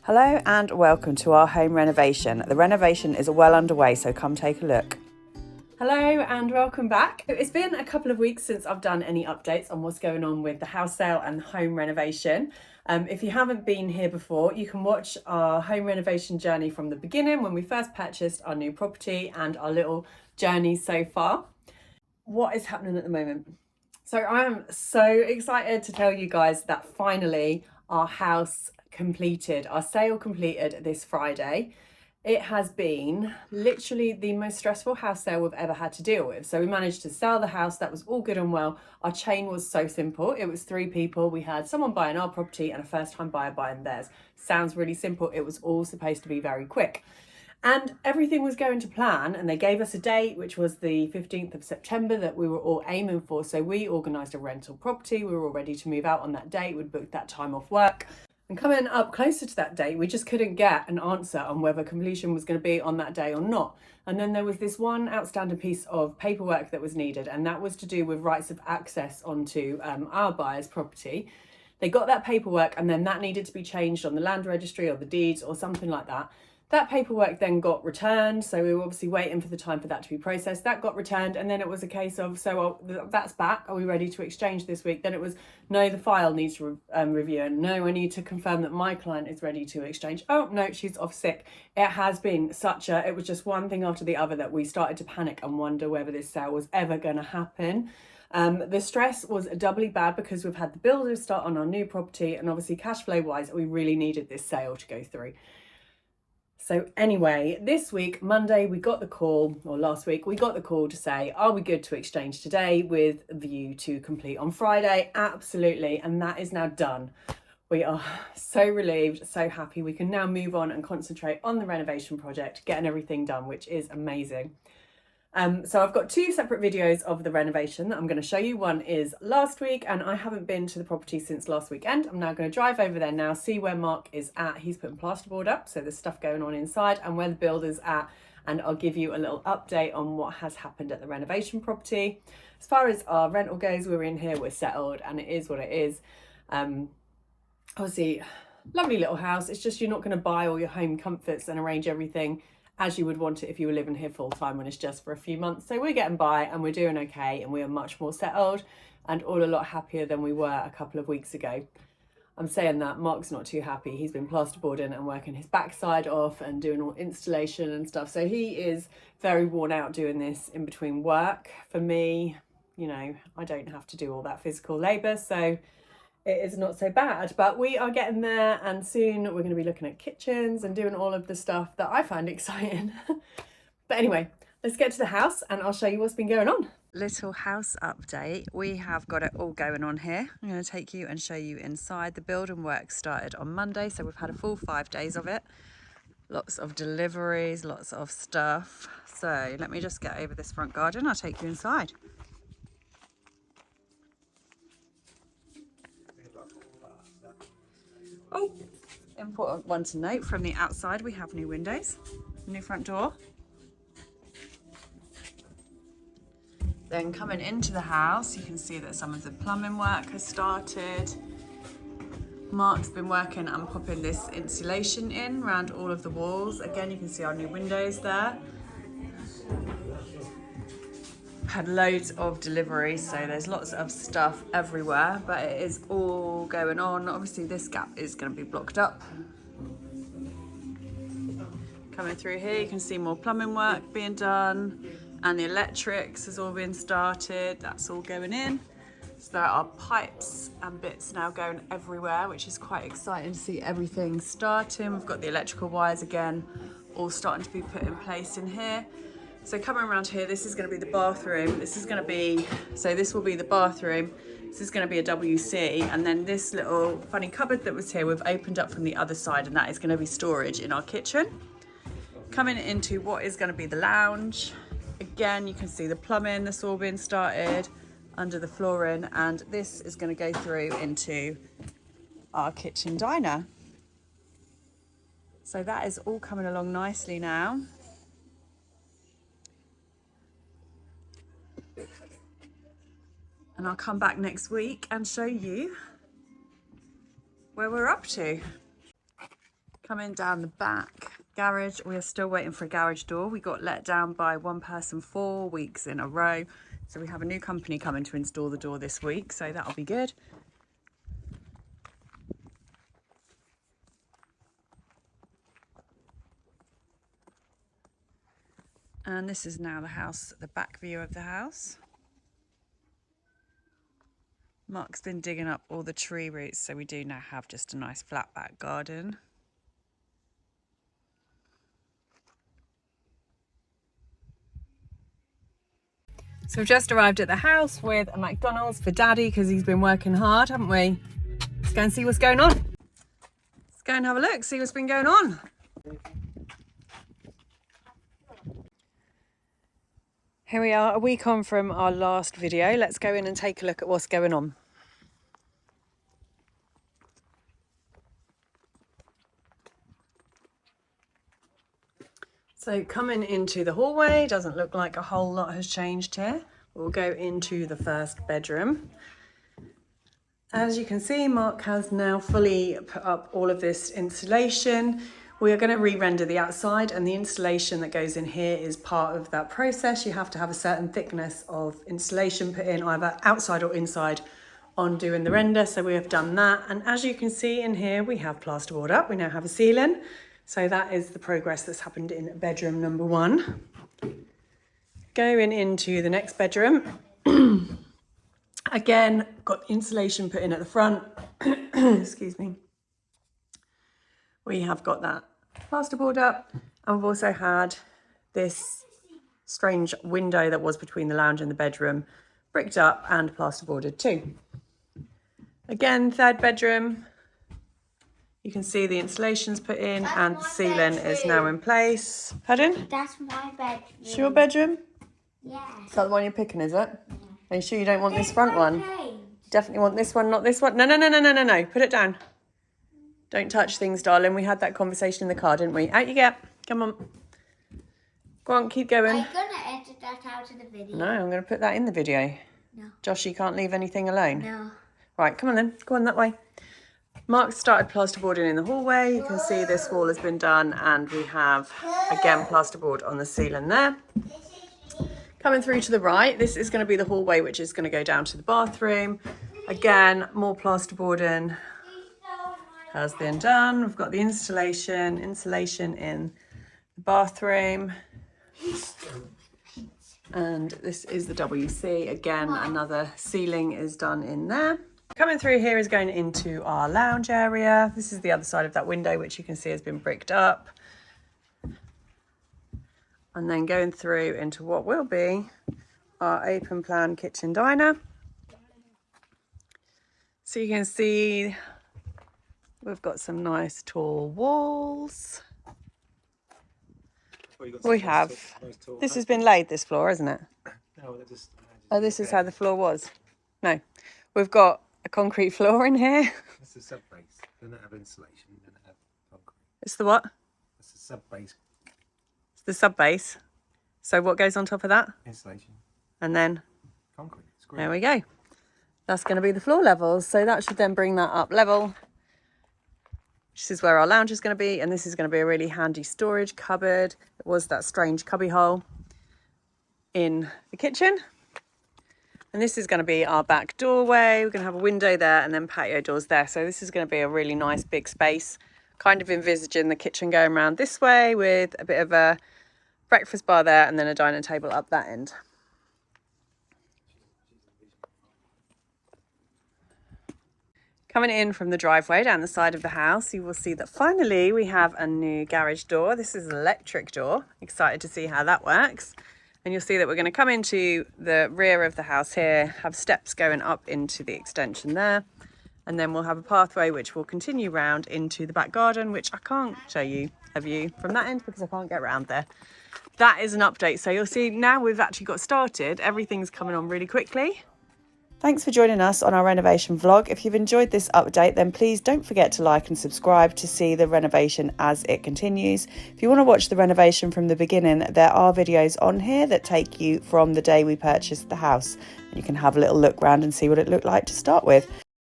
Hello and welcome to our home renovation. The renovation is well underway, so come take a look. Hello and welcome back. It's been a couple of weeks since I've done any updates on what's going on with the house sale and home renovation. If you haven't been here before, you can watch our home renovation journey from the beginning when we first purchased our new property and our little journey so far. What is happening at the moment? So I am so excited to tell you guys that finally our house completed, our sale completed this Friday. It has been literally the most stressful house sale we've ever had to deal with. So we managed to sell the house. That was all good and well. Our chain was so simple. It was 3 people. We had someone buying our property and a first-time buyer buying theirs. Sounds really simple. It was all supposed to be very quick. And everything was going to plan, and they gave us a date, which was the 15th of September that we were all aiming for. So we organised a rental property. We were all ready to move out on that date. We'd booked that time off work. And coming up closer to that date, we just couldn't get an answer on whether completion was going to be on that day or not. And then there was this one outstanding piece of paperwork that was needed, and that was to do with rights of access onto our buyer's property. They got that paperwork, and then that needed to be changed on the land registry or the deeds or something like that. That paperwork then got returned, so we were obviously waiting for the time for that to be processed. That got returned, and then it was a case of, that's back, are we ready to exchange this week? Then it was, no, the file needs review, and no, I need to confirm that my client is ready to exchange. Oh, no, she's off sick. It has been it was just one thing after the other that we started to panic and wonder whether this sale was ever going to happen. The stress was doubly bad because we've had the builders start on our new property, and obviously cash flow wise, we really needed this sale to go through. So anyway, this week, Monday, we got the call, or last week, we got the call to say, are we good to exchange today with a view to complete on Friday? Absolutely. And that is now done. We are so relieved, so happy. We can now move on and concentrate on the renovation project, getting everything done, which is amazing. So I've got 2 separate videos of the renovation that I'm going to show you. One is last week, and I haven't been to the property since last weekend. I'm now going to drive over there now, see where Mark is at. He's putting plasterboard up, so there's stuff going on inside, and where the builder's at, and I'll give you a little update on what has happened at the renovation property. As far as our rental goes, we're in here, we're settled, and it is what it is. Obviously, lovely little house. It's just you're not going to buy all your home comforts and arrange everything as you would want it if you were living here full time when it's just for a few months. So we're getting by and we're doing okay, and we are much more settled and all a lot happier than we were a couple of weeks ago. I'm saying that Mark's not too happy. He's been plasterboarding and working his backside off and doing all installation and stuff. So he is very worn out doing this in between work. For me, you know, I don't have to do all that physical labour, so it is not so bad, but we are getting there, and soon we're going to be looking at kitchens and doing all of the stuff that I find exciting. But anyway, let's get to the house and I'll show you what's been going on. Little house update. We have got it all going on here. I'm going to take you and show you inside. The building work started on Monday, so we've had a full 5 days of it. Lots of deliveries, lots of stuff. So let me just get over this front garden. I'll take you inside. Oh, important one to note, from the outside we have new windows, new front door. Then coming into the house, you can see that some of the plumbing work has started. Mark's been working and popping this insulation in around all of the walls. Again, you can see our new windows there. Had loads of deliveries, so there's lots of stuff everywhere, but it is all going on. Obviously this gap is going to be blocked up. Coming through here, you can see more plumbing work being done, and the electrics has all been started. That's all going in. So there are pipes and bits now going everywhere, which is quite exciting to see everything starting. We've got the electrical wires again all starting to be put in place in here. So coming around here, this is going to be the bathroom. This will be the bathroom. This is going to be a WC, and then this little funny cupboard that was here, we've opened up from the other side, and that is going to be storage in our kitchen. Coming into what is going to be the lounge. Again, you can see the plumbing that's all been started under the flooring, and this is going to go through into our kitchen diner. So that is all coming along nicely now. And I'll come back next week and show you where we're up to. Coming down the back garage, we are still waiting for a garage door. We got let down by one person 4 weeks in a row. So we have a new company coming to install the door this week, so that'll be good. And this is now the house, the back view of the house. Mark's been digging up all the tree roots, so we do now have just a nice flat back garden. So we've just arrived at the house with a McDonald's for Daddy because he's been working hard, haven't we? Let's go and see what's going on. Let's go and have a look, see what's been going on. Here we are, a week on from our last video. Let's go in and take a look at what's going on. So coming into the hallway, doesn't look like a whole lot has changed here. We'll go into the first bedroom. As you can see, Mark has now fully put up all of this insulation. We are going to re-render the outside, and the insulation that goes in here is part of that process. You have to have a certain thickness of insulation put in either outside or inside on doing the render. So we have done that. And as you can see in here, we have plasterboard up. We now have a ceiling. So that is the progress that's happened in bedroom number 1. Going into the next bedroom. Again, got insulation put in at the front. Excuse me. We have got that plasterboard up, and we've also had this strange window that was between the lounge and the bedroom bricked up and plasterboarded too. Again, third bedroom, you can see the insulation's put in and the ceiling is now in place. Pardon? That's my bedroom. It's your bedroom? Yeah. Is that the one you're picking, is it? Yeah. Are you sure you don't want this front one? Definitely want this one, not this one? No. Put it down. Don't touch things, darling. We had that conversation in the car, didn't we? Out you get. Come on. Go on, keep going. Are you going to edit that out of the video? No, I'm going to put that in the video. No. Josh, you can't leave anything alone. No. Right, come on then. Go on that way. Mark started plasterboarding in the hallway. You can see this wall has been done, and we have, again, plasterboard on the ceiling there. Coming through to the right, this is going to be the hallway, which is going to go down to the bathroom. Again, more plasterboarding has been done. We've got the insulation in the bathroom. And this is the WC. Again, another ceiling is done in there. Coming through here is going into our lounge area. This is the other side of that window, which you can see has been bricked up. And then going through into what will be our open plan kitchen diner. So you can see we've got some nice tall walls. We have. This has been laid, this floor, isn't it? No, Oh, this is how the floor was. No, we've got a concrete floor in here. That's the sub base. They don't have insulation. They don't have concrete. It's the what? That's the sub base. It's the sub base. So what goes on top of that? Insulation. And then Concrete. It's great. there we go. That's going to be the floor levels. So that should then bring that up level. This is where our lounge is going to be, and this is going to be a really handy storage cupboard. It was that strange cubby hole in the kitchen. And this is going to be our back doorway. We're going to have a window there and then patio doors there. So this is going to be a really nice big space. Kind of envisaging the kitchen going around this way with a bit of a breakfast bar there and then a dining table up that end. Coming in from the driveway down the side of the house, you will see that finally we have a new garage door. This is an electric door. Excited to see how that works. And you'll see that we're going to come into the rear of the house here, have steps going up into the extension there. And then we'll have a pathway which will continue round into the back garden, which I can't show you a view from that end because I can't get around there. That is an update. So you'll see now we've actually got started. Everything's coming on really quickly. Thanks for joining us on our renovation vlog. If you've enjoyed this update, then please don't forget to like and subscribe to see the renovation as it continues. If you want to watch the renovation from the beginning, there are videos on here that take you from the day we purchased the house. And you can have a little look around and see what it looked like to start with.